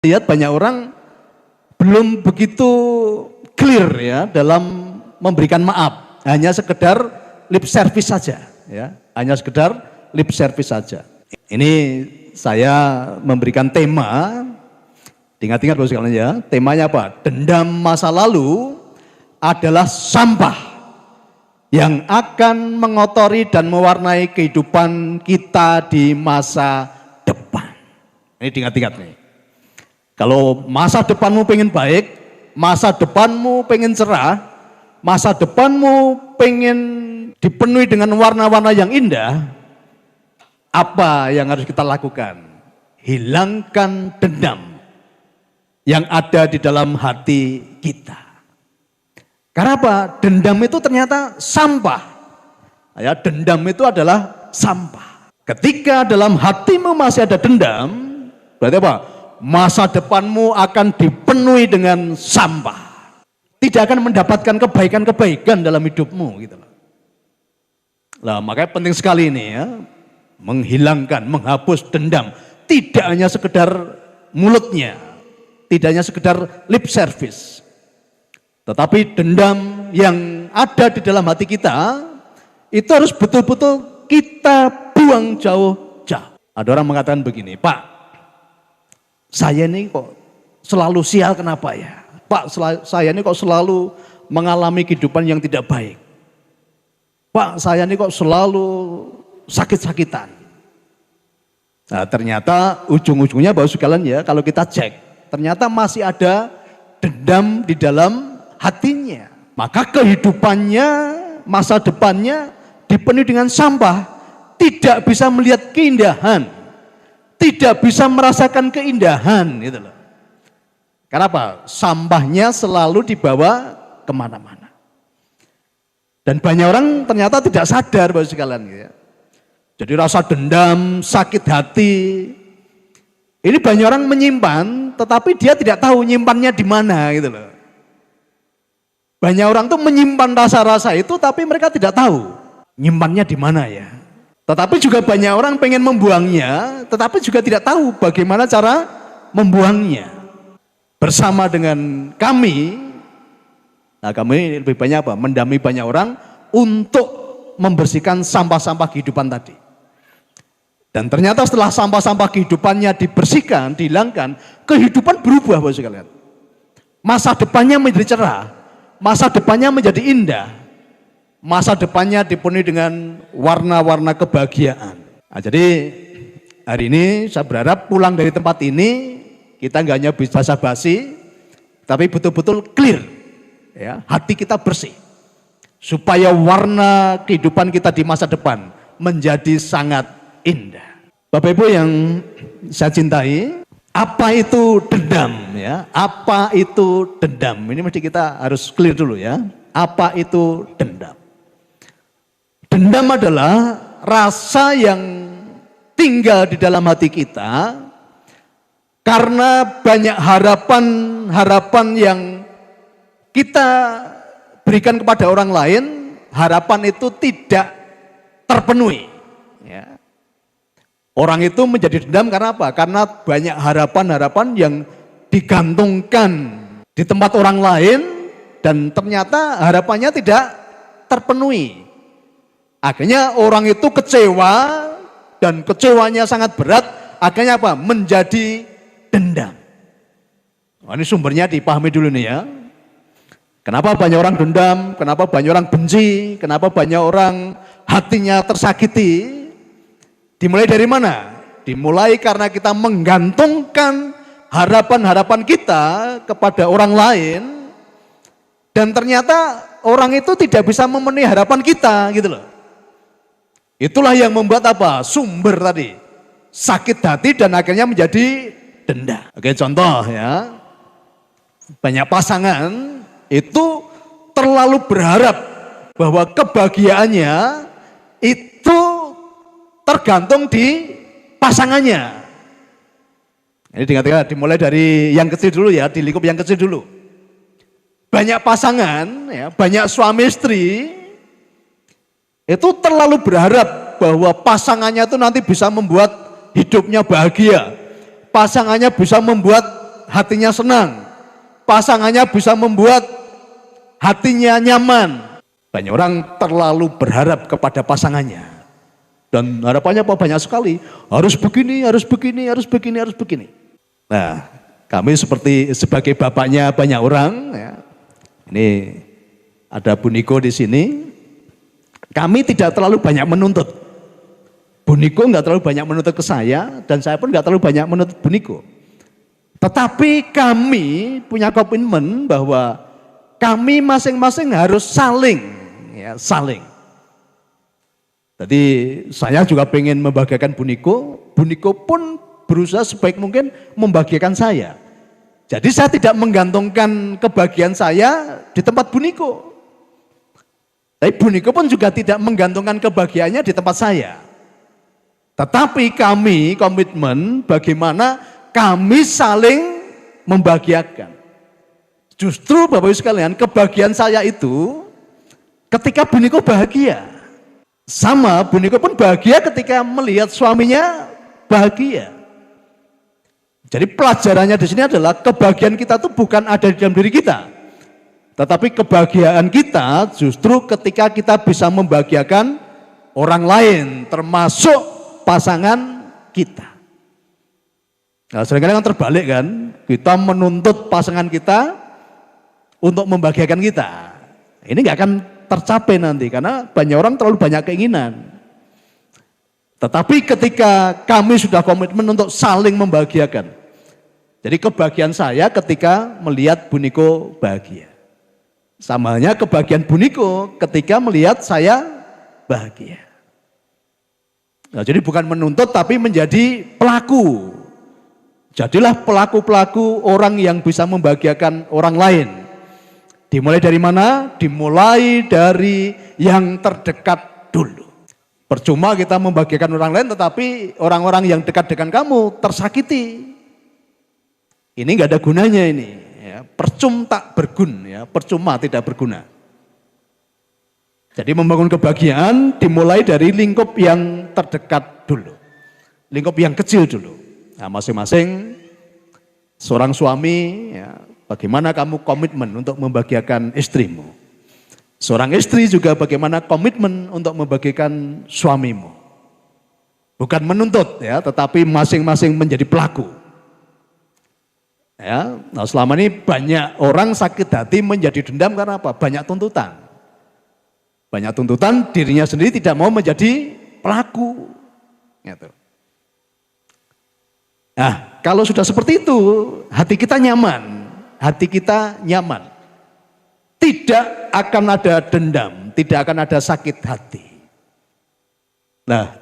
Lihat banyak orang belum begitu clear ya dalam memberikan maaf, hanya sekedar lip service saja ya, hanya sekedar lip service saja. Ini saya memberikan tema, ingat-ingat Bapak sekalian ya, temanya apa? Dendam masa lalu adalah sampah yang akan mengotori dan mewarnai kehidupan kita di masa depan. Ini diingat-ingat nih. Kalau masa depanmu pengen baik, masa depanmu pengen cerah, masa depanmu pengen dipenuhi dengan warna-warna yang indah, apa yang harus kita lakukan? Hilangkan dendam yang ada di dalam hati kita. Karena apa? Dendam itu ternyata sampah. Ya, dendam itu adalah sampah. Ketika dalam hatimu masih ada dendam, berarti apa? Masa depanmu akan dipenuhi dengan sampah. Tidak akan mendapatkan kebaikan-kebaikan dalam hidupmu gitu loh. Nah, makanya penting sekali ini ya, menghilangkan, menghapus dendam. Tidak hanya sekedar mulutnya, tidak hanya sekedar lip service. Tetapi dendam yang ada di dalam hati kita, itu harus betul-betul kita buang jauh-jauh. Ada orang mengatakan begini, Pak, saya ini kok selalu sial kenapa ya? Pak, saya ini kok selalu mengalami kehidupan yang tidak baik. Pak, saya ini kok selalu sakit-sakitan. Nah, ternyata ujung-ujungnya Bapak sekalian ya, kalau kita cek, ternyata masih ada dendam di dalam hatinya. Maka kehidupannya, masa depannya dipenuhi dengan sampah. Tidak bisa melihat keindahan. Tidak bisa merasakan keindahan gitu loh. Kenapa? Sampahnya selalu dibawa kemana-mana. Dan banyak orang ternyata tidak sadar Bapak sekalian gitu ya. Jadi rasa dendam, sakit hati, ini banyak orang menyimpan, tetapi dia tidak tahu nyimpannya di mana gitu loh. Banyak orang tuh menyimpan rasa-rasa itu, tapi mereka tidak tahu nyimpannya di mana ya. Tetapi juga banyak orang pengen membuangnya, tetapi juga tidak tahu bagaimana cara membuangnya. Bersama dengan kami, nah kami lebih banyak apa? Mendampingi banyak orang untuk membersihkan sampah-sampah kehidupan tadi. Dan ternyata setelah sampah-sampah kehidupannya dibersihkan, dihilangkan, kehidupan berubah Bapak sekalian. Masa depannya menjadi cerah, masa depannya menjadi indah. Masa depannya dipenuhi dengan warna-warna kebahagiaan. Nah, jadi hari ini saya berharap pulang dari tempat ini kita nggak hanya bisa basa-basi, tapi betul-betul clear, ya, hati kita bersih, supaya warna kehidupan kita di masa depan menjadi sangat indah. Bapak Ibu yang saya cintai, apa itu dendam? Ya, apa itu dendam? Ini mesti kita harus clear dulu ya. Apa itu dendam? Dendam adalah rasa yang tinggal di dalam hati kita karena banyak harapan-harapan yang kita berikan kepada orang lain, harapan itu tidak terpenuhi. Ya. Orang itu menjadi dendam karena apa? Karena banyak harapan-harapan yang digantungkan di tempat orang lain dan ternyata harapannya tidak terpenuhi. Akhirnya orang itu kecewa dan kecewanya sangat berat, akhirnya apa? Menjadi dendam. Nah, ini sumbernya dipahami dulu nih ya. Kenapa banyak orang dendam, kenapa banyak orang benci, kenapa banyak orang hatinya tersakiti? Dimulai dari mana? Dimulai karena kita menggantungkan harapan-harapan kita kepada orang lain dan ternyata orang itu tidak bisa memenuhi harapan kita gitu loh. Itulah yang membuat apa? Sumber tadi. Sakit hati dan akhirnya menjadi dendam. Oke, contoh ya. Banyak pasangan itu terlalu berharap bahwa kebahagiaannya itu tergantung di pasangannya. Ini diingat-ingat, dimulai dari yang kecil dulu ya, di lingkup yang kecil dulu. Banyak pasangan, ya, banyak suami istri itu terlalu berharap bahwa pasangannya itu nanti bisa membuat hidupnya bahagia. Pasangannya bisa membuat hatinya senang, pasangannya bisa membuat hatinya nyaman. Banyak orang terlalu berharap kepada pasangannya. Dan harapannya apa? Banyak sekali. Harus begini, harus begini, harus begini, harus begini. Nah, kami sebagai bapaknya banyak orang, ya. Ini ada Bu Niko di sini. Kami tidak terlalu banyak menuntut. Bu Niko nggak terlalu banyak menuntut ke saya, dan saya pun nggak terlalu banyak menuntut Bu Niko. Tetapi kami punya komitmen bahwa kami masing-masing harus saling. Jadi saya juga pengen membahagiakan Bu Niko pun berusaha sebaik mungkin membahagiakan saya. Jadi saya tidak menggantungkan kebahagiaan saya di tempat Bu Niko. Tapi Bu Niko pun juga tidak menggantungkan kebahagiaannya di tempat saya. Tetapi kami komitmen bagaimana kami saling membahagiakan. Justru Bapak Ibu sekalian, kebahagiaan saya itu ketika Bu Niko bahagia. Sama Bu Niko pun bahagia ketika melihat suaminya bahagia. Jadi pelajarannya di sini adalah kebahagiaan kita itu bukan ada di dalam diri kita. Tetapi kebahagiaan kita justru ketika kita bisa membahagiakan orang lain, termasuk pasangan kita. Nah, seringkali kan terbalik kan, kita menuntut pasangan kita untuk membahagiakan kita. Ini nggak akan tercapai nanti karena banyak orang terlalu banyak keinginan. Tetapi ketika kami sudah komitmen untuk saling membahagiakan. Jadi kebahagiaan saya ketika melihat Bu Niko bahagia. Sama halnya kebahagiaan Bu Niko ketika melihat saya bahagia. Nah, jadi bukan menuntut tapi menjadi pelaku. Jadilah pelaku-pelaku orang yang bisa membahagiakan orang lain. Dimulai dari mana? Dimulai dari yang terdekat dulu. Percuma kita membahagiakan orang lain tetapi orang-orang yang dekat dengan kamu tersakiti. Ini nggak ada gunanya ini. Ya, percuma tak bergun, ya, percuma tidak berguna. Jadi membangun kebahagiaan dimulai dari lingkup yang terdekat dulu. Lingkup yang kecil dulu. Nah, masing-masing seorang suami, ya, bagaimana kamu komitmen untuk membahagiakan istrimu. Seorang istri juga bagaimana komitmen untuk membahagiakan suamimu. Bukan menuntut, ya, tetapi masing-masing menjadi pelaku. Ya, nah selama ini banyak orang sakit hati menjadi dendam karena apa? Banyak tuntutan. Banyak tuntutan, dirinya sendiri tidak mau menjadi pelaku. Gitu. Nah, kalau sudah seperti itu, hati kita nyaman. Hati kita nyaman. Tidak akan ada dendam, tidak akan ada sakit hati. Nah,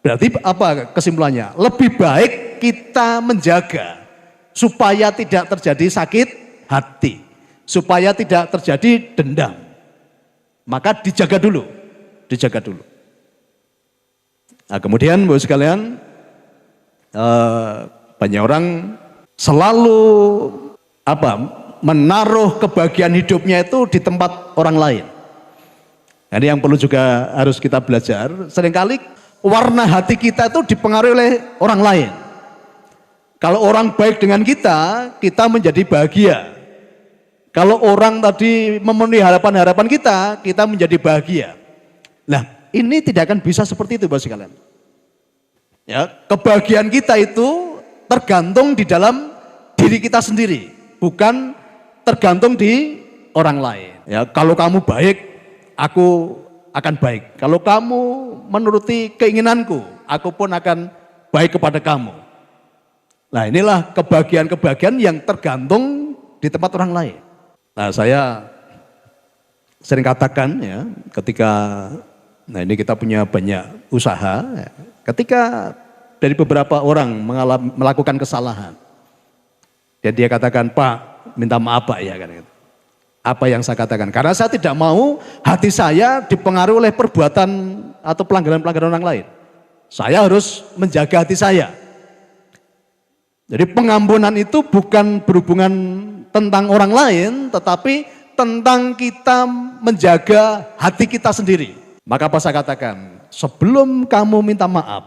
berarti apa kesimpulannya? Lebih baik kita menjaga supaya tidak terjadi sakit hati, supaya tidak terjadi dendam. Maka dijaga dulu, dijaga dulu. Nah, kemudian Bapak sekalian, banyak orang selalu menaruh kebahagiaan hidupnya itu di tempat orang lain. Nah, ini yang perlu juga harus kita belajar. Seringkali warna hati kita itu dipengaruhi oleh orang lain. Kalau orang baik dengan kita, kita menjadi bahagia. Kalau orang tadi memenuhi harapan-harapan kita menjadi bahagia. Nah, ini tidak akan bisa seperti itu Bapak sekalian. Ya, kebahagiaan kita itu tergantung di dalam diri kita sendiri, bukan tergantung di orang lain. Ya, kalau kamu baik, aku akan baik. Kalau kamu menuruti keinginanku, aku pun akan baik kepada kamu. Nah, inilah kebahagiaan-kebahagiaan yang tergantung di tempat orang lain. Nah, saya sering katakan ya, ketika ini kita punya banyak usaha, ya, ketika dari beberapa orang melakukan kesalahan, dan dia katakan, Pak, minta maaf Pak ya, kan. Apa yang saya katakan? Karena saya tidak mau hati saya dipengaruhi oleh perbuatan atau pelanggaran-pelanggaran orang lain. Saya harus menjaga hati saya. Jadi pengampunan itu bukan berhubungan tentang orang lain, tetapi tentang kita menjaga hati kita sendiri. Maka apa saya katakan? Sebelum kamu minta maaf,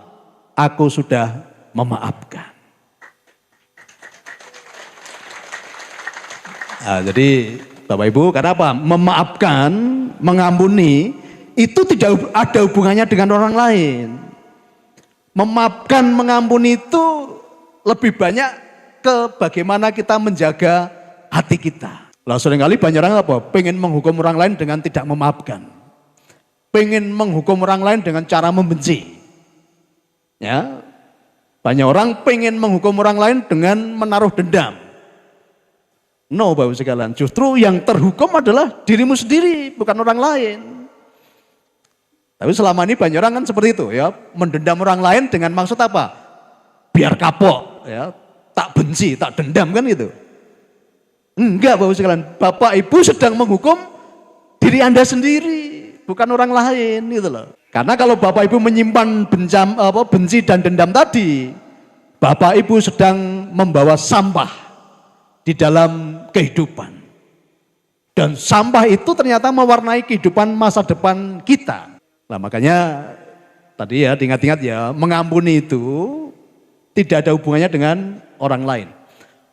aku sudah memaafkan. Nah, jadi Bapak Ibu, karena apa? Memaafkan, mengampuni itu tidak ada hubungannya dengan orang lain. Memaafkan, mengampuni itu lebih banyak ke bagaimana kita menjaga hati kita. Lah seringkali banyak orang apa? Pengen menghukum orang lain dengan tidak memaafkan. Pengen menghukum orang lain dengan cara membenci. Ya, banyak orang pengen menghukum orang lain dengan menaruh dendam. No, Bapak sekalian, justru yang terhukum adalah dirimu sendiri, bukan orang lain. Tapi selama ini banyak orang kan seperti itu ya, mendendam orang lain dengan maksud apa? Biar kapok, ya, tak benci, tak dendam kan gitu. Enggak, Bapak sekalian, Bapak Ibu sedang menghukum diri Anda sendiri, bukan orang lain gitu loh. Karena kalau Bapak Ibu menyimpan benci dan dendam tadi, Bapak Ibu sedang membawa sampah di dalam kehidupan. Dan sampah itu ternyata mewarnai kehidupan masa depan kita. Nah makanya tadi ya diingat-ingat ya, mengampuni itu tidak ada hubungannya dengan orang lain.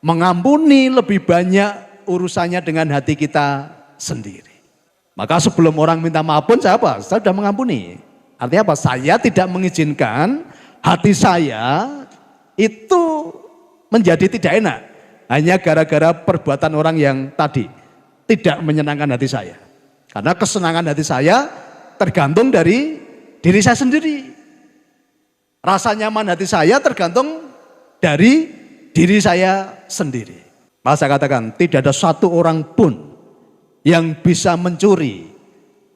Mengampuni lebih banyak urusannya dengan hati kita sendiri. Maka sebelum orang minta maaf pun saya apa? Saya sudah mengampuni. Artinya apa? Saya tidak mengizinkan hati saya itu menjadi tidak enak. Hanya gara-gara perbuatan orang yang tadi tidak menyenangkan hati saya. Karena kesenangan hati saya tergantung dari diri saya sendiri. Rasa nyaman hati saya tergantung dari diri saya sendiri. Maka saya katakan tidak ada satu orang pun yang bisa mencuri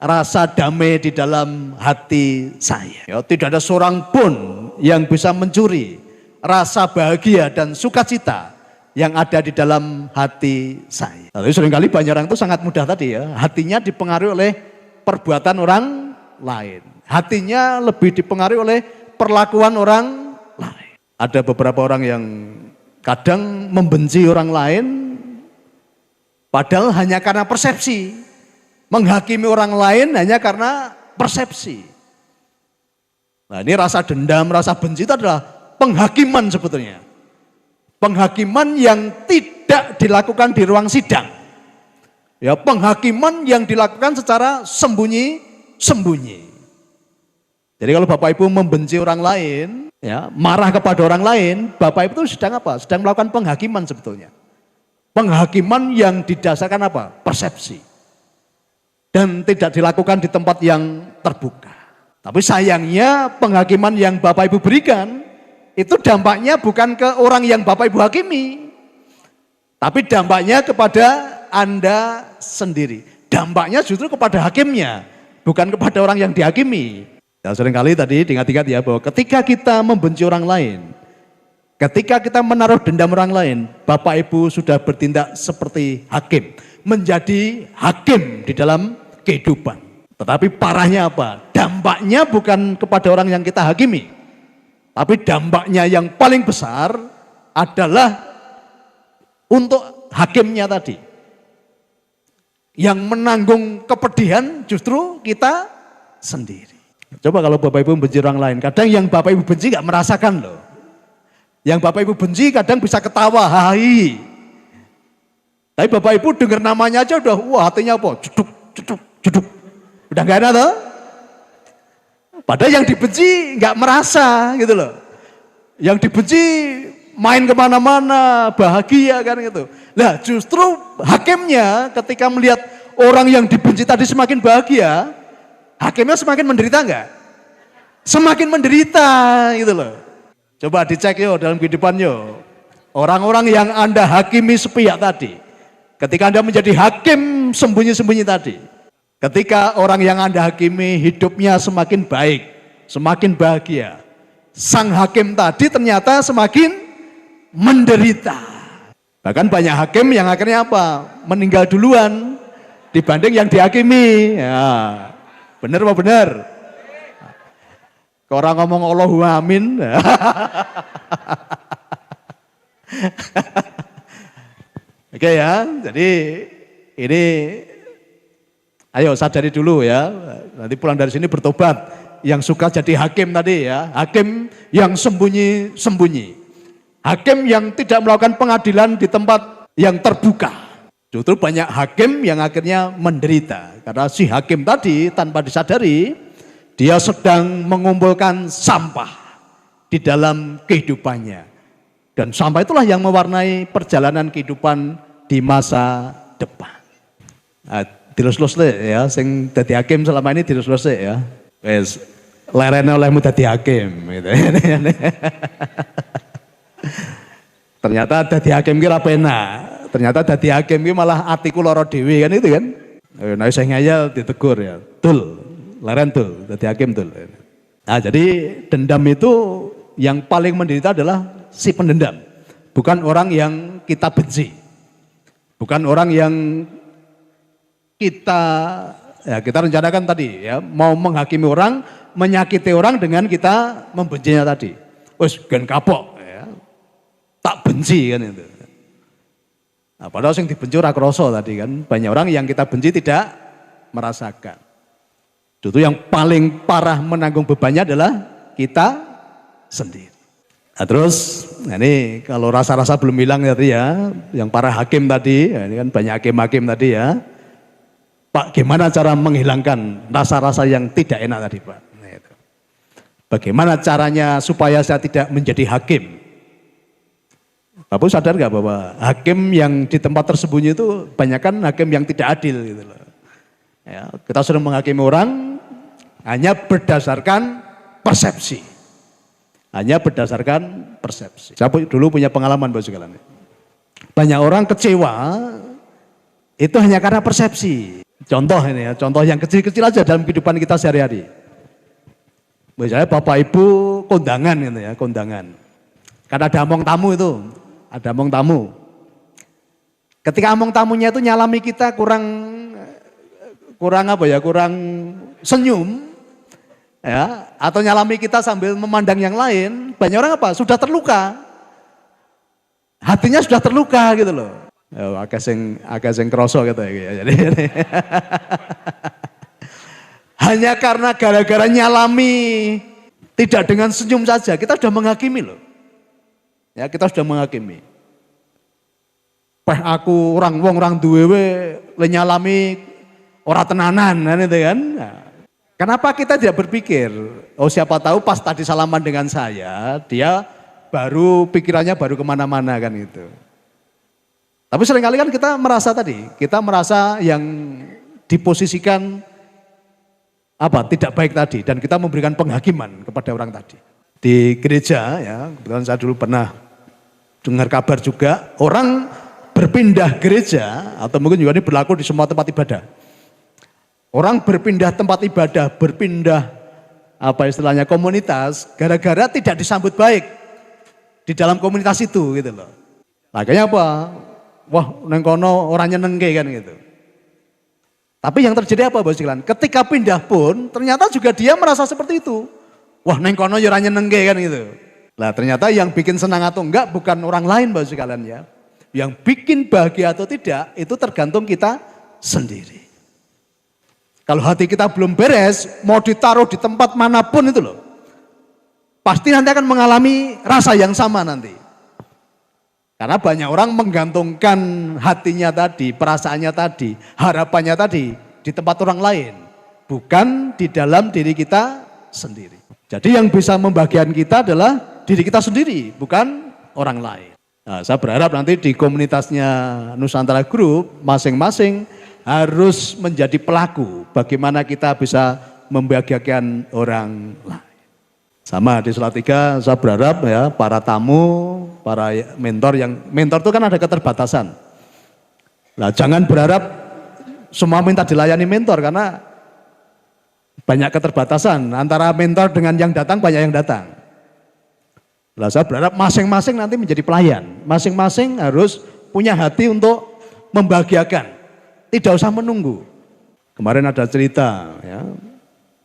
rasa damai di dalam hati saya. Ya, tidak ada seorang pun yang bisa mencuri rasa bahagia dan sukacita yang ada di dalam hati saya. Tapi seringkali banyak orang itu sangat mudah tadi ya, hatinya dipengaruhi oleh perbuatan orang lain. Hatinya lebih dipengaruhi oleh perlakuan orang lain. Ada beberapa orang yang kadang membenci orang lain padahal hanya karena persepsi. Menghakimi orang lain hanya karena persepsi. Nah ini rasa dendam, rasa benci itu adalah penghakiman sebetulnya. Penghakiman yang tidak dilakukan di ruang sidang. Ya, penghakiman yang dilakukan secara sembunyi-sembunyi. Jadi kalau Bapak Ibu membenci orang lain, ya, marah kepada orang lain, Bapak Ibu itu sedang apa? Sedang melakukan penghakiman sebetulnya. Penghakiman yang didasarkan apa? Persepsi. Dan tidak dilakukan di tempat yang terbuka. Tapi sayangnya penghakiman yang Bapak Ibu berikan, itu dampaknya bukan ke orang yang Bapak Ibu hakimi. Tapi dampaknya kepada Anda sendiri. Dampaknya justru kepada hakimnya, bukan kepada orang yang dihakimi. Ya, seringkali tadi diingat-ingat ya bahwa ketika kita membenci orang lain, ketika kita menaruh dendam orang lain, Bapak Ibu sudah bertindak seperti hakim. Menjadi hakim di dalam kehidupan. Tetapi parahnya apa? Dampaknya bukan kepada orang yang kita hakimi. Tapi dampaknya yang paling besar adalah untuk hakimnya tadi. Yang menanggung kepedihan justru kita sendiri. Coba kalau Bapak Ibu benci orang lain, kadang yang Bapak Ibu benci gak merasakan loh. Yang Bapak Ibu benci kadang bisa ketawa, hai. Tapi Bapak Ibu dengar namanya aja udah, wah hatinya apa? Ceduk. Udah gak enak toh? Padahal yang dibenci gak merasa gitu loh. Yang dibenci main kemana-mana, bahagia kan gitu. Nah justru hakimnya ketika melihat orang yang dibenci tadi semakin bahagia, hakimnya semakin menderita enggak? Semakin menderita gitu loh. Coba dicek yuk dalam kehidupan yuk. Orang-orang yang Anda hakimi sepihak tadi. Ketika Anda menjadi hakim sembunyi-sembunyi tadi. Ketika orang yang Anda hakimi hidupnya semakin baik, semakin bahagia. Sang hakim tadi ternyata semakin menderita. Bahkan banyak hakim yang akhirnya apa? Meninggal duluan dibanding yang dihakimi. Ya, benar apa benar? Orang ngomong Allahumma amin. Oke ya, jadi ini ayo sadari dulu ya, nanti pulang dari sini bertobat. Yang suka jadi hakim tadi ya, hakim yang sembunyi-sembunyi. Hakim yang tidak melakukan pengadilan di tempat yang terbuka. Justru banyak hakim yang akhirnya menderita. Karena si hakim tadi tanpa disadari, dia sedang mengumpulkan sampah di dalam kehidupannya. Dan sampah itulah yang mewarnai perjalanan kehidupan di masa depan. Nah, dilus-lus ya, sing dadi hakim selama ini dilus-lus ya. Wes lerene olehmu dadi hakim gitu. Ternyata dadi hakim ki ra penak. Ternyata dadi hakim ki malah atiku lara dhewe kan itu kan. Nah sing ngayal ditegur ya. Tul, leren tul, dadi hakim tul. Nah, jadi dendam itu yang paling menderita adalah si pendendam. Bukan orang yang kita benci. Bukan orang yang kita rencanakan tadi ya, mau menghakimi orang, menyakiti orang dengan kita membencinya tadi. Wes gen kapok ya. Tak benci kan itu. Nah, padahal yang dibenci ora krasa tadi kan. Banyak orang yang kita benci tidak merasakan. Itu yang paling parah menanggung bebannya adalah kita sendiri. Nah, terus ini kalau rasa-rasa belum hilang tadi ya, yang para hakim tadi, ya, ini kan banyak hakim-hakim tadi ya. Pak, gimana cara menghilangkan rasa-rasa yang tidak enak tadi Pak? Nah, itu. Bagaimana caranya supaya saya tidak menjadi hakim? Bapak sadar nggak bahwa hakim yang di tempat tersembunyi itu banyak kan hakim yang tidak adil gitu loh. Ya, kita sering menghakimi orang hanya berdasarkan persepsi. Hanya berdasarkan persepsi. Saya dulu punya pengalaman Bapak sekalian. Banyak orang kecewa itu hanya karena persepsi. Contoh ini ya, contoh yang kecil-kecil aja dalam kehidupan kita sehari-hari. Misalnya Bapak Ibu kondangan gitu ya, kondangan. Karena ada among tamu itu, ada among tamu. Ketika among tamunya itu nyalami kita kurang senyum, ya, atau nyalami kita sambil memandang yang lain, banyak orang apa? Sudah terluka. Hatinya sudah terluka gitu loh. Ya, agak sing kroso gitu ya. Jadi hanya karena gara-gara nyalami tidak dengan senyum saja, kita sudah menghakimi loh. Ya, kita sudah menghakimi. Aku orang duwe le nyalami ora tenanan kan itu kan. Nah, kenapa kita tidak berpikir, oh siapa tahu pas tadi salaman dengan saya, dia pikirannya baru kemana-mana kan itu. Tapi seringkali kan kita merasa yang diposisikan tidak baik tadi dan kita memberikan penghakiman kepada orang tadi. Di gereja ya, kebetulan saya dulu pernah dengar kabar juga orang berpindah gereja atau mungkin juga ini berlaku di semua tempat ibadah. Orang berpindah tempat ibadah, berpindah komunitas gara-gara tidak disambut baik di dalam komunitas itu gitu loh. Makanya apa? Wah, neng kono orangnya nengke kan gitu. Tapi yang terjadi apa Bapak sekalian? Ketika pindah pun ternyata juga dia merasa seperti itu. Wah, neng kono orangnya nengke kan gitu. Lah ternyata yang bikin senang atau enggak bukan orang lain Bapak sekalian ya. Yang bikin bahagia atau tidak itu tergantung kita sendiri. Kalau hati kita belum beres, mau ditaruh di tempat manapun itu loh. Pasti nanti akan mengalami rasa yang sama nanti. Karena banyak orang menggantungkan hatinya tadi, perasaannya tadi, harapannya tadi di tempat orang lain. Bukan di dalam diri kita sendiri. Jadi yang bisa membahagiakan kita adalah diri kita sendiri, bukan orang lain. Nah, saya berharap nanti di komunitasnya Nusantara Group, masing-masing harus menjadi pelaku bagaimana kita bisa membahagiakan orang lain. Sama di Salatiga saya berharap ya para tamu, para mentor itu kan ada keterbatasan. Nah, jangan berharap semua minta dilayani mentor karena banyak keterbatasan antara mentor dengan yang datang banyak yang datang. Nah, saya berharap masing-masing nanti menjadi pelayan, masing-masing harus punya hati untuk membahagiakan, tidak usah menunggu. Kemarin ada cerita ya,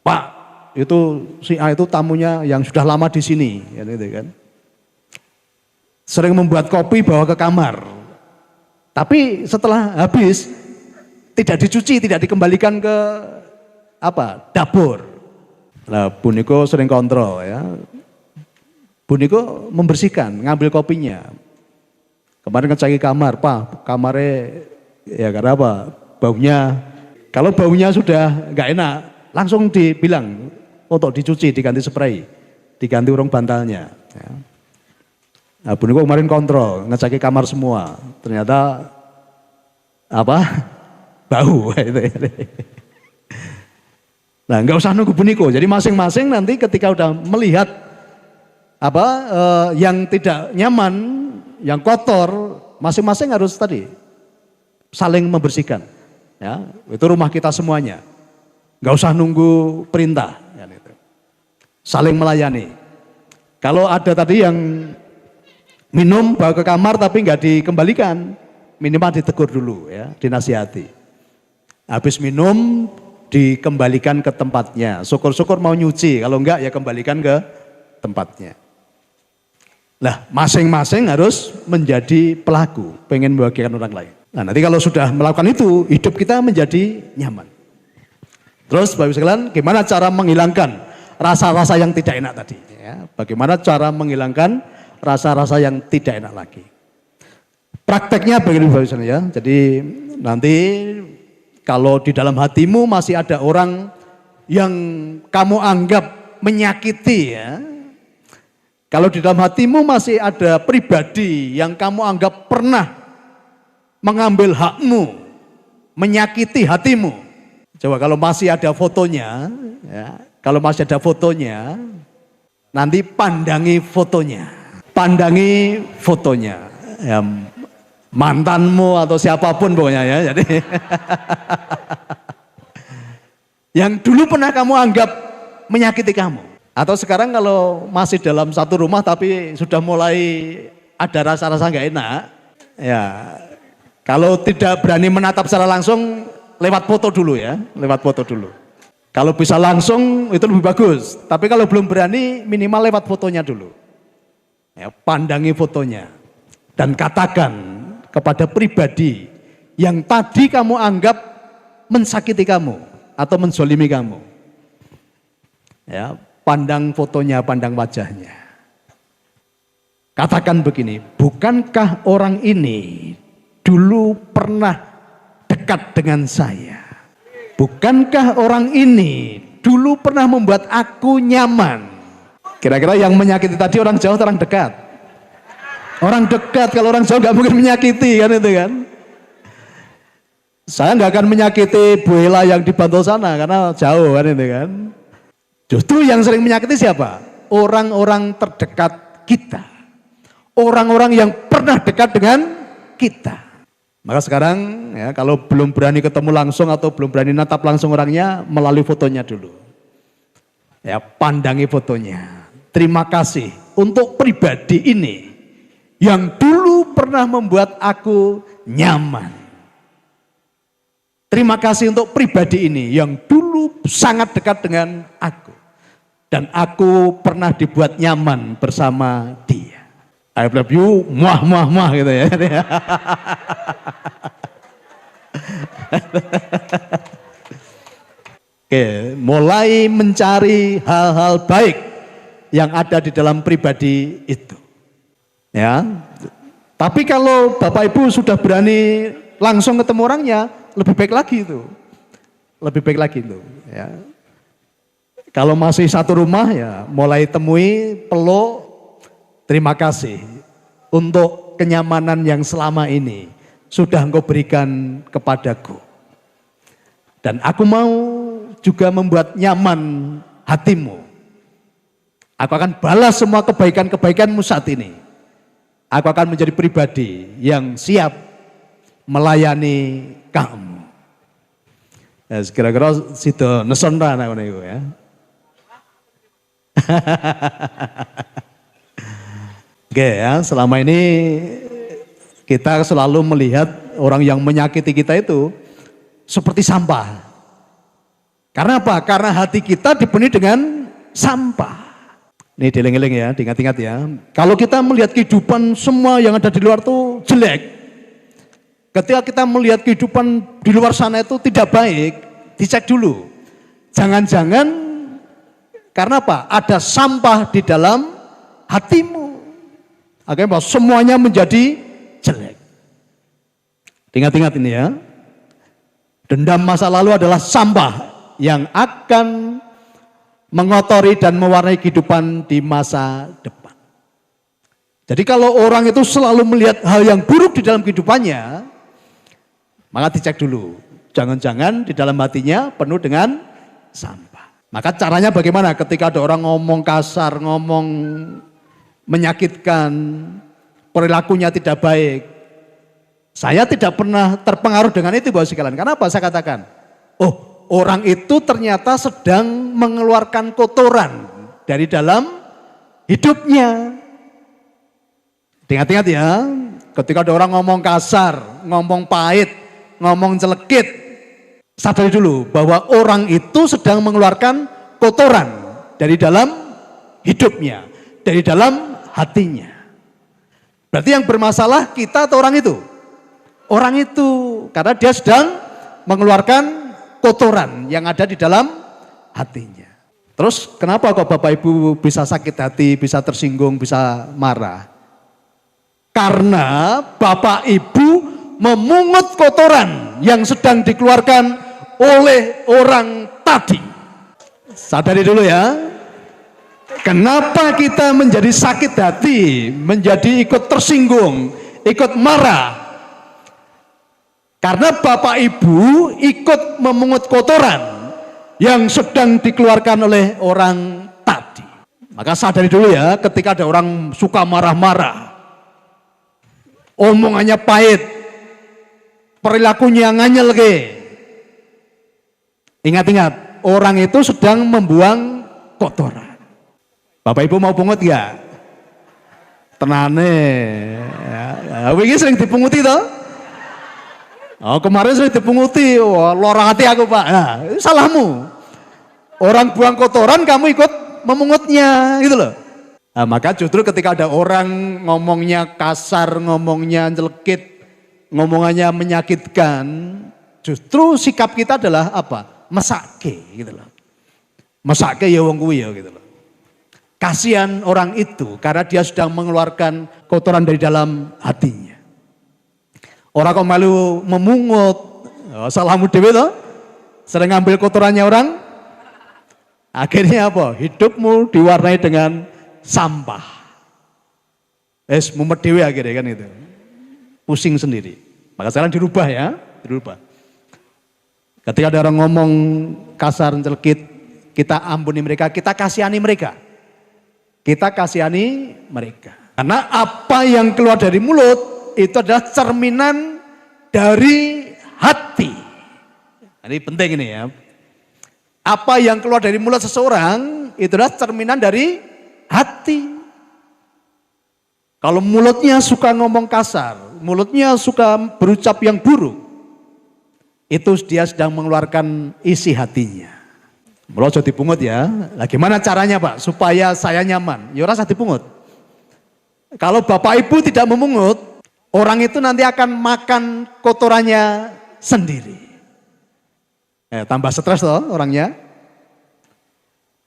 Pak. Itu si A itu tamunya yang sudah lama di sini, ya, gitu kan. Sering membuat kopi bawa ke kamar. Tapi setelah habis tidak dicuci, tidak dikembalikan ke dapur. Nah, Bu Niko sering kontrol ya. Bu Niko membersihkan, ngambil kopinya. Kemarin ngecek kamar, Pak, kamarnya Ya karena apa? Baunya, kalau baunya sudah nggak enak, langsung dibilang untuk dicuci, diganti spray, diganti urung bantalnya. Ya. Nah, Bu Niko kemarin kontrol, ngecek kamar semua, ternyata apa? Bau. Nah, nggak usah nunggu Bu Niko. Jadi masing-masing nanti ketika udah melihat apa yang tidak nyaman, yang kotor, masing-masing harus tadi saling membersihkan. Ya, itu rumah kita semuanya. Nggak usah nunggu perintah. Ya, gitu. Saling melayani. Kalau ada tadi yang minum bawa ke kamar tapi nggak dikembalikan, minimal ditegur dulu, ya, dinasihati. Habis minum dikembalikan ke tempatnya. Syukur-syukur mau nyuci, kalau enggak ya kembalikan ke tempatnya. Nah, masing-masing harus menjadi pelaku, pengen membahagiakan orang lain. Nah, nanti kalau sudah melakukan itu, hidup kita menjadi nyaman. Terus Bapak Ibu sekalian, gimana cara menghilangkan rasa-rasa yang tidak enak tadi? Ya, bagaimana cara menghilangkan rasa-rasa yang tidak enak lagi? Prakteknya begini Bapak Ibu sekalian ya. Jadi nanti kalau di dalam hatimu masih ada orang yang kamu anggap menyakiti ya. Kalau di dalam hatimu masih ada pribadi yang kamu anggap pernah mengambil hakmu, menyakiti hatimu. Coba kalau masih ada fotonya, ya, kalau masih ada fotonya, nanti pandangi fotonya. Pandangi fotonya. Ya, mantanmu atau siapapun pokoknya ya. Jadi yang dulu pernah kamu anggap menyakiti kamu. Atau sekarang kalau masih dalam satu rumah tapi sudah mulai ada rasa-rasa nggak enak, ya kalau tidak berani menatap secara langsung, lewat foto dulu ya, lewat foto dulu. Kalau bisa langsung itu lebih bagus, tapi kalau belum berani minimal lewat fotonya dulu. Ya, pandangi fotonya dan katakan kepada pribadi yang tadi kamu anggap mensakiti kamu atau menzolimi kamu. Ya, pandang fotonya, pandang wajahnya. Katakan begini, bukankah orang ini dulu pernah dekat dengan saya? Bukankah orang ini dulu pernah membuat aku nyaman? Kira-kira yang menyakiti tadi orang jauh atau orang dekat? Orang dekat, kalau orang jauh nggak mungkin menyakiti kan itu kan. Saya nggak akan menyakiti Bu Ela yang di Bantul sana karena jauh kan itu kan. Justru yang sering menyakiti siapa? Orang-orang terdekat kita. Orang-orang yang pernah dekat dengan kita. Maka sekarang ya, kalau belum berani ketemu langsung atau belum berani natap langsung orangnya, melalui fotonya dulu. Ya, pandangi fotonya. Terima kasih untuk pribadi ini yang dulu pernah membuat aku nyaman. Terima kasih untuk pribadi ini yang dulu sangat dekat dengan aku. Dan aku pernah dibuat nyaman bersama dia. I love you, muah muah muah gitu ya. Oke, mulai mencari hal-hal baik yang ada di dalam pribadi itu. Ya. Tapi kalau Bapak Ibu sudah berani langsung ketemu orangnya, lebih baik lagi itu. Lebih baik lagi itu, ya. Kalau masih satu rumah ya, mulai temui, peluk, terima kasih untuk kenyamanan yang selama ini sudah engkau berikan kepadaku. Dan aku mau juga membuat nyaman hatimu. Aku akan balas semua kebaikan-kebaikanmu saat ini. Aku akan menjadi pribadi yang siap melayani kamu. Ya, kira-kira situ neson rana ya. Oke ya, selama ini kita selalu melihat orang yang menyakiti kita itu seperti sampah. Karena apa? Karena hati kita dipenuhi dengan sampah. Ini dieling-eling ya, diingat-ingat ya. Kalau kita melihat kehidupan semua yang ada di luar itu jelek. Ketika kita melihat kehidupan di luar sana itu tidak baik, dicek dulu. Jangan-jangan karena apa? Ada sampah di dalam hatimu. Akhirnya semuanya menjadi jelek. Ingat-ingat ini ya. Dendam masa lalu adalah sampah yang akan mengotori dan mewarnai kehidupan di masa depan. Jadi kalau orang itu selalu melihat hal yang buruk di dalam kehidupannya, maka dicek dulu. Jangan-jangan di dalam hatinya penuh dengan sampah. Maka caranya bagaimana ketika ada orang ngomong kasar, ngomong menyakitkan, perilakunya tidak baik. Saya tidak pernah terpengaruh dengan itu Bapak sekalian. Kenapa saya katakan? Oh, orang itu ternyata sedang mengeluarkan kotoran dari dalam hidupnya. Ingat-ingat ya, ketika ada orang ngomong kasar, ngomong pahit, ngomong celekit, sadari dulu bahwa orang itu sedang mengeluarkan kotoran dari dalam hidupnya, dari dalam hatinya. Berarti yang bermasalah kita atau orang itu? Orang itu, karena dia sedang mengeluarkan kotoran yang ada di dalam hatinya. Terus kenapa kok Bapak Ibu bisa sakit hati, bisa tersinggung, bisa marah? Karena Bapak Ibu memungut kotoran yang sedang dikeluarkan oleh orang tadi. Sadari dulu ya. Kenapa kita menjadi sakit hati, menjadi ikut tersinggung, ikut marah? Karena Bapak Ibu ikut memungut kotoran yang sedang dikeluarkan oleh orang tadi. Maka sadari dulu ya, ketika ada orang suka marah-marah, omongannya pahit, perilakunya nganyel ke. Ingat-ingat, orang itu sedang membuang kotoran. Bapak Ibu mau pungut gak? Tenane. Ya, ini sering dipunguti toh? Oh, kemarin sering dipunguti, wah, lorong hati aku Pak. Nah, itu salahmu. Orang buang kotoran kamu ikut memungutnya, gitu loh. Nah, maka justru ketika ada orang ngomongnya kasar, ngomongnya jelekit, ngomongannya menyakitkan, justru sikap kita adalah apa? Mesake, gitu loh. Mesake ya wong kuwi ya, gitu loh. Kasihan orang itu karena dia sedang mengeluarkan kotoran dari dalam hatinya. Orang kok malu memungut, salahmu dewe toh, sering ngambil kotorannya orang, akhirnya apa? Hidupmu diwarnai dengan sampah. Mumet dewe akhirnya kan itu, pusing sendiri. Maka sekarang dirubah ya, dirubah. Ketika ada orang ngomong kasar, celekit, kita ampuni mereka, kita kasihani mereka. Kita kasihani mereka. Karena apa yang keluar dari mulut, itu adalah cerminan dari hati. Ini penting ini ya. Apa yang keluar dari mulut seseorang itu adalah cerminan dari hati. Kalau mulutnya suka ngomong kasar, mulutnya suka berucap yang buruk, itu dia sedang mengeluarkan isi hatinya. Mulut jadi dipungut ya. Nah, gimana caranya Pak supaya saya nyaman? Ya rasa dipungut. Kalau Bapak Ibu tidak memungut, orang itu nanti akan makan kotorannya sendiri. Tambah stres loh orangnya.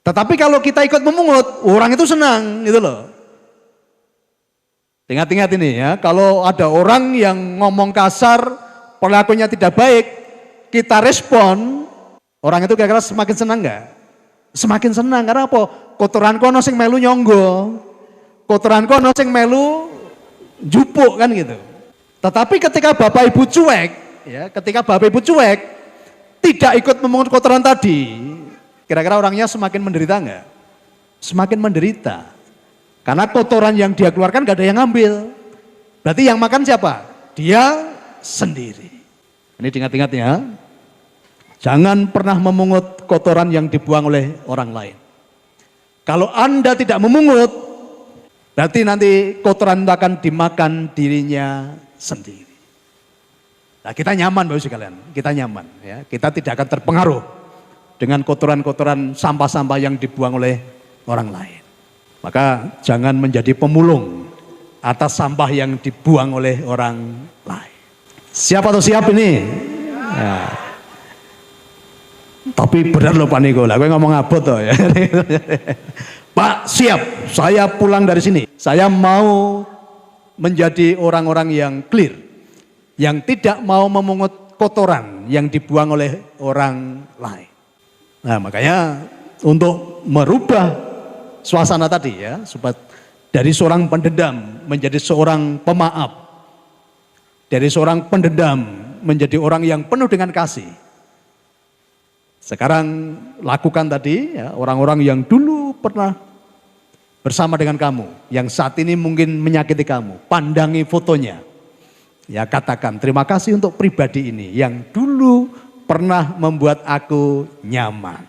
Tetapi kalau kita ikut memungut, orang itu senang gitu loh. Ingat-ingat ini ya, kalau ada orang yang ngomong kasar, perilakunya tidak baik, kita respon, orang itu kira-kira semakin senang enggak? Semakin senang, karena apa? Kotoran kono sing melu nyonggo, kotoran kono sing melu jupuk kan gitu. Tetapi ketika Bapak Ibu cuek, ya, ketika Bapak Ibu cuek, tidak ikut memungut kotoran tadi, kira-kira orangnya semakin menderita enggak? Semakin menderita. Karena kotoran yang dia keluarkan gak ada yang ngambil. Berarti yang makan siapa? Dia sendiri. Ini diingat-ingat ya. Jangan pernah memungut kotoran yang dibuang oleh orang lain. Kalau Anda tidak memungut, berarti nanti kotoran itu akan dimakan dirinya sendiri. Nah, kita nyaman Bapak sekalian, kita nyaman ya. Kita tidak akan terpengaruh dengan kotoran-kotoran sampah-sampah yang dibuang oleh orang lain. Maka jangan menjadi pemulung atas sampah yang dibuang oleh orang lain. Siap atau siap ini? Ya. Tapi benar loh Pak Niko, lah gue ngomong abot toh ya. Pak siap, saya pulang dari sini. Saya mau menjadi orang-orang yang clear. yang tidak mau memungut kotoran yang dibuang oleh orang lain. Nah, makanya untuk merubah suasana tadi ya, supaya dari seorang pendendam menjadi seorang pemaaf, dari seorang pendendam menjadi orang yang penuh dengan kasih. Sekarang lakukan tadi ya, orang-orang yang dulu pernah bersama dengan kamu, yang saat ini mungkin menyakiti kamu, pandangi fotonya. Ya, katakan terima kasih untuk pribadi ini yang dulu pernah membuat aku nyaman.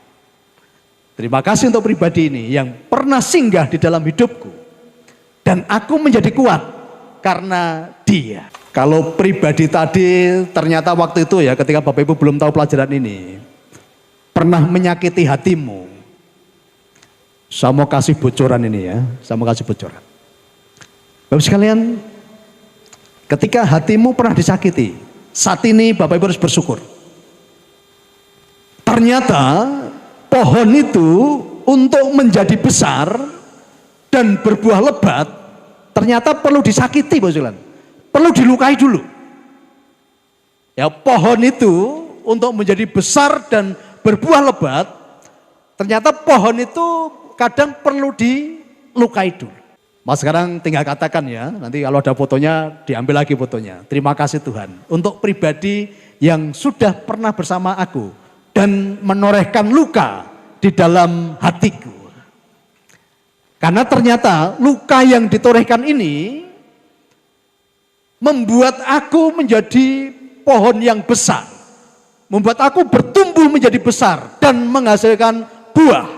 Terima kasih untuk pribadi ini yang pernah singgah di dalam hidupku. Dan aku menjadi kuat karena dia. Kalau pribadi tadi ternyata waktu itu ya, ketika Bapak Ibu belum tahu pelajaran ini, pernah menyakiti hatimu. Saya mau kasih bocoran ini ya, saya mau kasih bocoran. Bapak sekalian, ketika hatimu pernah disakiti, saat ini Bapak Ibu harus bersyukur. Ternyata pohon itu untuk menjadi besar dan berbuah lebat, ternyata perlu disakiti Bapak sekalian. Perlu dilukai dulu. Ya, pohon itu untuk menjadi besar dan berbuah lebat, ternyata pohon itu kadang perlu dilukai dulu. Mas sekarang tinggal katakan ya, nanti kalau ada fotonya diambil lagi fotonya. Terima kasih Tuhan untuk pribadi yang sudah pernah bersama aku dan menorehkan luka di dalam hatiku. Karena ternyata luka yang ditorehkan ini membuat aku menjadi pohon yang besar. Membuat aku bertumbuh menjadi besar dan menghasilkan buah.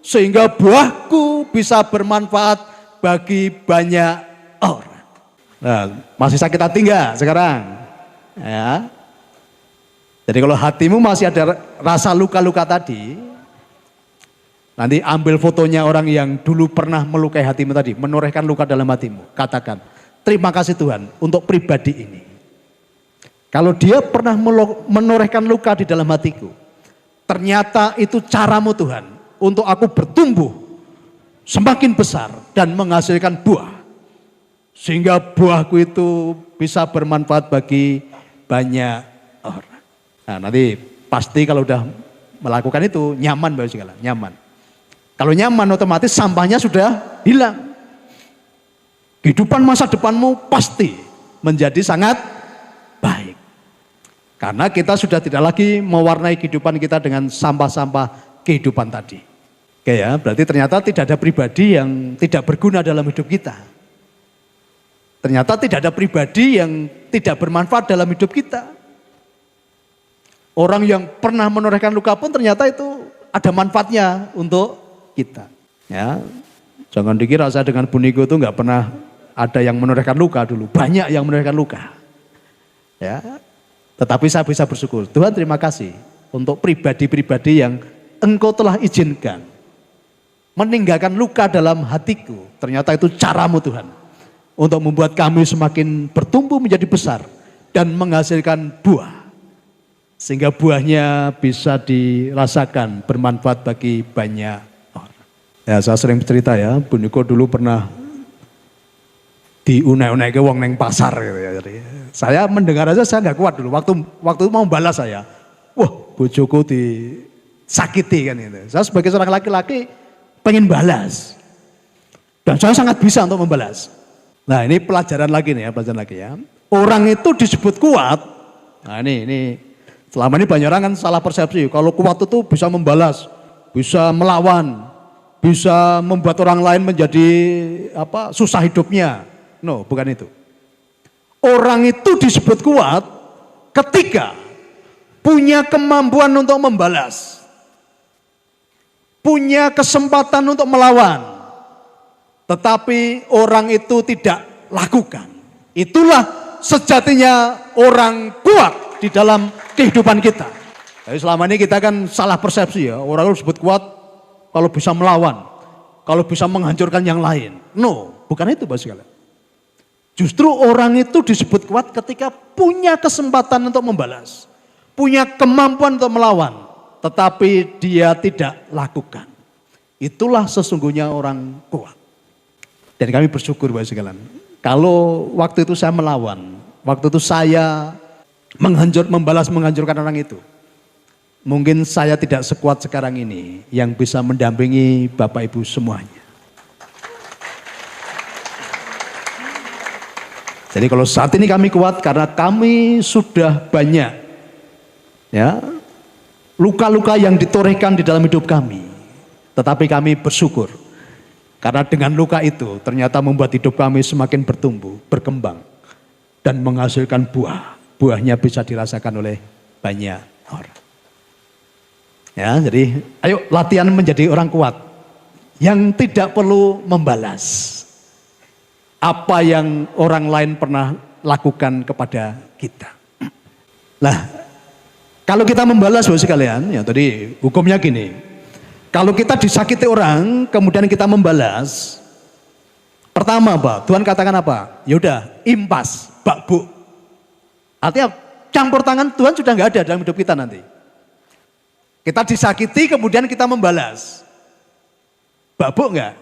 Sehingga buahku bisa bermanfaat bagi banyak orang. Nah, masih sakit hati enggak sekarang? Ya. Jadi kalau hatimu masih ada rasa luka-luka tadi, nanti ambil fotonya orang yang dulu pernah melukai hatimu tadi, menorehkan luka dalam hatimu. Katakan, terima kasih Tuhan untuk pribadi ini. Kalau dia pernah menorehkan luka di dalam hatiku, ternyata itu caramu Tuhan untuk aku bertumbuh semakin besar dan menghasilkan buah. Sehingga buahku itu bisa bermanfaat bagi banyak orang. Nah, nanti pasti kalau udah melakukan itu nyaman Bapak segala, nyaman. Kalau nyaman otomatis sampahnya sudah hilang. Kehidupan masa depanmu pasti menjadi sangat baik. Karena kita sudah tidak lagi mewarnai kehidupan kita dengan sampah-sampah kehidupan tadi. Oke ya, berarti ternyata tidak ada pribadi yang tidak berguna dalam hidup kita. Ternyata tidak ada pribadi yang tidak bermanfaat dalam hidup kita. Orang yang pernah menorehkan luka pun ternyata itu ada manfaatnya untuk kita. Ya, jangan dikira saya dengan Bu Niko itu nggak pernah ada yang menorehkan luka dulu. Banyak yang menorehkan luka. Ya, tetapi saya bisa bersyukur. Tuhan terima kasih untuk pribadi-pribadi yang Engkau telah izinkan meninggalkan luka dalam hatiku. Ternyata itu caramu Tuhan untuk membuat kami semakin bertumbuh menjadi besar dan menghasilkan buah. Sehingga buahnya bisa dirasakan bermanfaat bagi banyak orang. Ya, saya sering cerita ya, Bu Niko dulu pernah diunai-unai ke wong neng pasar gitu ya. Jadi, saya mendengar aja saya nggak kuat dulu. Waktu itu mau balas saya. Wah, bojoku disakiti kan itu. Saya sebagai seorang laki-laki pengen balas. Dan saya sangat bisa untuk membalas. Nah, ini pelajaran lagi nih ya, pelajaran lagi ya. Orang itu disebut kuat. Nah, ini selama ini banyak orang kan salah persepsi. Kalau kuat itu bisa membalas, bisa melawan, bisa membuat orang lain menjadi susah hidupnya. No, bukan itu. Orang itu disebut kuat ketika punya kemampuan untuk membalas. Punya kesempatan untuk melawan, tetapi orang itu tidak lakukan. Itulah sejatinya orang kuat di dalam kehidupan kita. Jadi selama ini kita kan salah persepsi ya, orang itu disebut kuat kalau bisa melawan, kalau bisa menghancurkan yang lain. No, bukan itu Bapak sekalian. Justru orang itu disebut kuat ketika punya kesempatan untuk membalas, punya kemampuan untuk melawan, tetapi dia tidak lakukan. Itulah sesungguhnya orang kuat. Dan kami bersyukur Bapak sekalian. Kalau waktu itu saya melawan, waktu itu saya menghancurkan orang itu. Mungkin saya tidak sekuat sekarang ini yang bisa mendampingi Bapak Ibu semuanya. Jadi kalau saat ini kami kuat karena kami sudah banyak ya luka-luka yang ditorehkan di dalam hidup kami. Tetapi kami bersyukur karena dengan luka itu ternyata membuat hidup kami semakin bertumbuh, berkembang dan menghasilkan buah. Buahnya bisa dirasakan oleh banyak orang. Ya, jadi ayo latihan menjadi orang kuat yang tidak perlu membalas apa yang orang lain pernah lakukan kepada kita. Nah, kalau kita membalas Bapak sekalian, ya tadi hukumnya gini. Kalau kita disakiti orang, kemudian kita membalas, pertama Pak, Tuhan katakan apa? Yaudah, impas, bakbuk. Artinya campur tangan Tuhan sudah nggak ada dalam hidup kita nanti. Kita disakiti, kemudian kita membalas. Bakbuk nggak?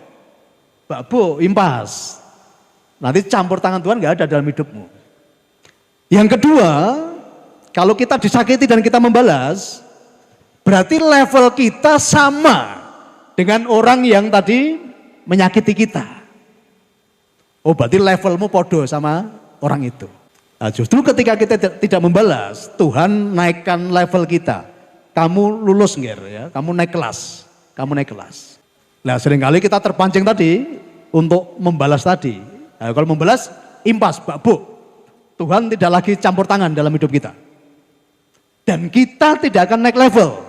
Bakbuk, impas. Nanti campur tangan Tuhan nggak ada dalam hidupmu. Yang kedua, kalau kita disakiti dan kita membalas, berarti level kita sama dengan orang yang tadi menyakiti kita. Oh, berarti levelmu podo sama orang itu. Nah, justru ketika kita tidak membalas, Tuhan naikkan level kita. Kamu lulus nggak ya? Kamu naik kelas. Nah, seringkali kita terpancing tadi untuk membalas tadi. Nah, kalau membalas, impas, bakbuk. Tuhan tidak lagi campur tangan dalam hidup kita. Dan kita tidak akan naik level.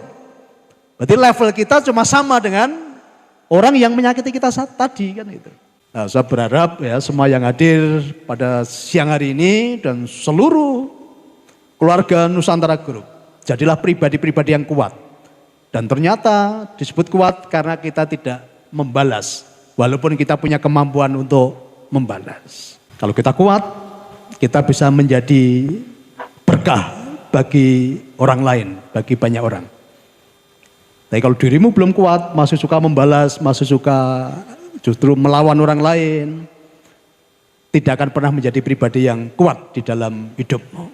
Berarti level kita cuma sama dengan orang yang menyakiti kita saat tadi kan itu. Nah, saya berharap ya semua yang hadir pada siang hari ini dan seluruh keluarga Nusantara Group, jadilah pribadi-pribadi yang kuat. Dan ternyata disebut kuat karena kita tidak membalas. Walaupun kita punya kemampuan untuk membalas. Kalau kita kuat, kita bisa menjadi berkah bagi orang lain, bagi banyak orang. Tapi kalau dirimu belum kuat, masih suka membalas, masih suka justru melawan orang lain, tidak akan pernah menjadi pribadi yang kuat di dalam hidupmu.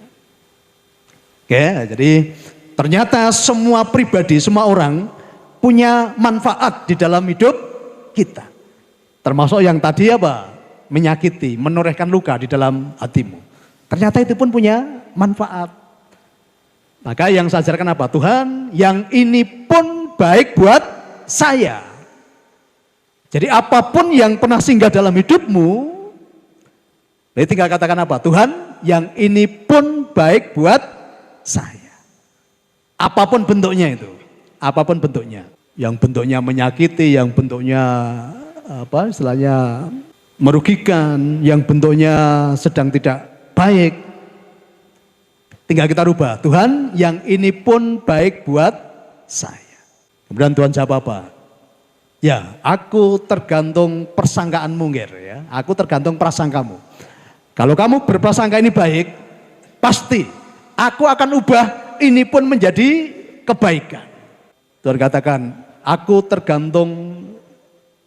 Oke, jadi ternyata semua pribadi, semua orang punya manfaat di dalam hidup kita. Termasuk yang tadi apa? Menyakiti, menorehkan luka di dalam hatimu. Ternyata itu pun punya manfaat. Maka yang saya ajarkan apa? Tuhan, yang ini pun baik buat saya. Jadi apapun yang pernah singgah dalam hidupmu, jadi tinggal katakan apa? Tuhan, yang ini pun baik buat saya. Apapun bentuknya itu, apapun bentuknya. Yang bentuknya menyakiti, yang bentuknya apa istilahnya merugikan, yang bentuknya sedang tidak baik. Tinggal kita rubah, Tuhan yang ini pun baik buat saya. Kemudian Tuhan jawab apa? Ya, aku tergantung persangkaanmu, ya. Aku tergantung prasangkamu. Kalau kamu berprasangka ini baik, pasti aku akan ubah ini pun menjadi kebaikan. Tuhan katakan, aku tergantung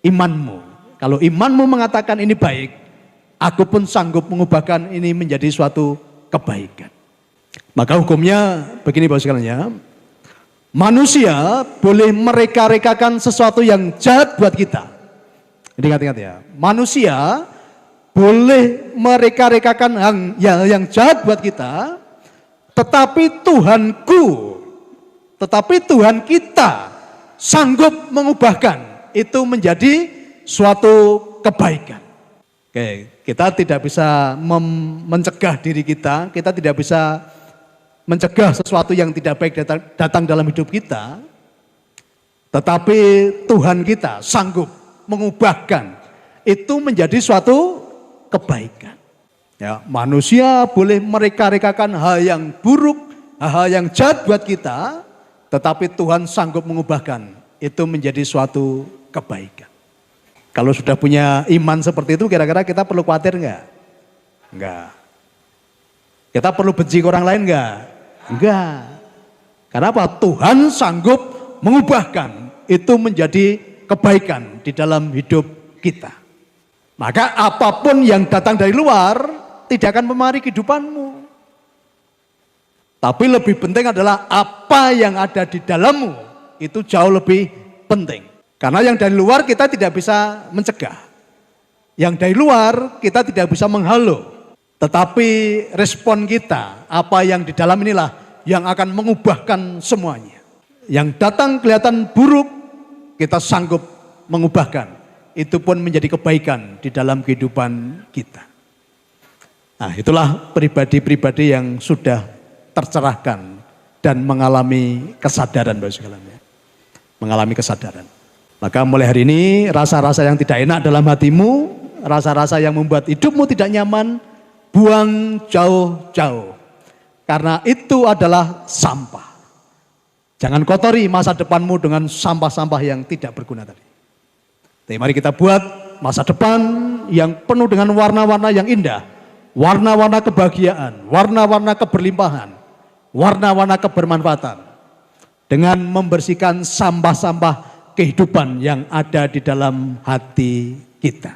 imanmu. Kalau imanmu mengatakan ini baik, aku pun sanggup mengubahkan ini menjadi suatu kebaikan. Maka hukumnya begini Bapak sekalian ya. Manusia boleh mereka-rekakan sesuatu yang jahat buat kita. Jadi ingat-ingat ya. Manusia boleh mereka-rekakan yang jahat buat kita. Tetapi Tuhan kita sanggup mengubahkan itu menjadi suatu kebaikan. Oke, kita tidak bisa mencegah diri kita tidak bisa mencegah sesuatu yang tidak baik datang dalam hidup kita. Tetapi Tuhan kita sanggup mengubahkan itu menjadi suatu kebaikan. Ya, manusia boleh mereka-rekakan hal yang buruk, hal yang jahat buat kita, tetapi Tuhan sanggup mengubahkan itu menjadi suatu kebaikan. Kalau sudah punya iman seperti itu, kira-kira kita perlu khawatir enggak? Enggak. Kita perlu benci ke orang lain enggak? Enggak. Karena apa? Tuhan sanggup mengubahkan itu menjadi kebaikan di dalam hidup kita. Maka apapun yang datang dari luar tidak akan mempengaruhi kehidupanmu. Tapi lebih penting adalah apa yang ada di dalammu, itu jauh lebih penting. Karena yang dari luar kita tidak bisa mencegah. Yang dari luar kita tidak bisa menghalau. Tetapi respon kita, apa yang di dalam inilah yang akan mengubahkan semuanya. Yang datang kelihatan buruk, kita sanggup mengubahkan. Itu pun menjadi kebaikan di dalam kehidupan kita. Nah, itulah pribadi-pribadi yang sudah tercerahkan dan mengalami kesadaran, Bapak sekalian. Mengalami kesadaran. Maka mulai hari ini rasa-rasa yang tidak enak dalam hatimu, rasa-rasa yang membuat hidupmu tidak nyaman, buang jauh-jauh. Karena itu adalah sampah. Jangan kotori masa depanmu dengan sampah-sampah yang tidak berguna tadi. Tapi mari kita buat masa depan yang penuh dengan warna-warna yang indah. Warna-warna kebahagiaan, warna-warna keberlimpahan, warna-warna kebermanfaatan. Dengan membersihkan sampah-sampah kehidupan yang ada di dalam hati kita.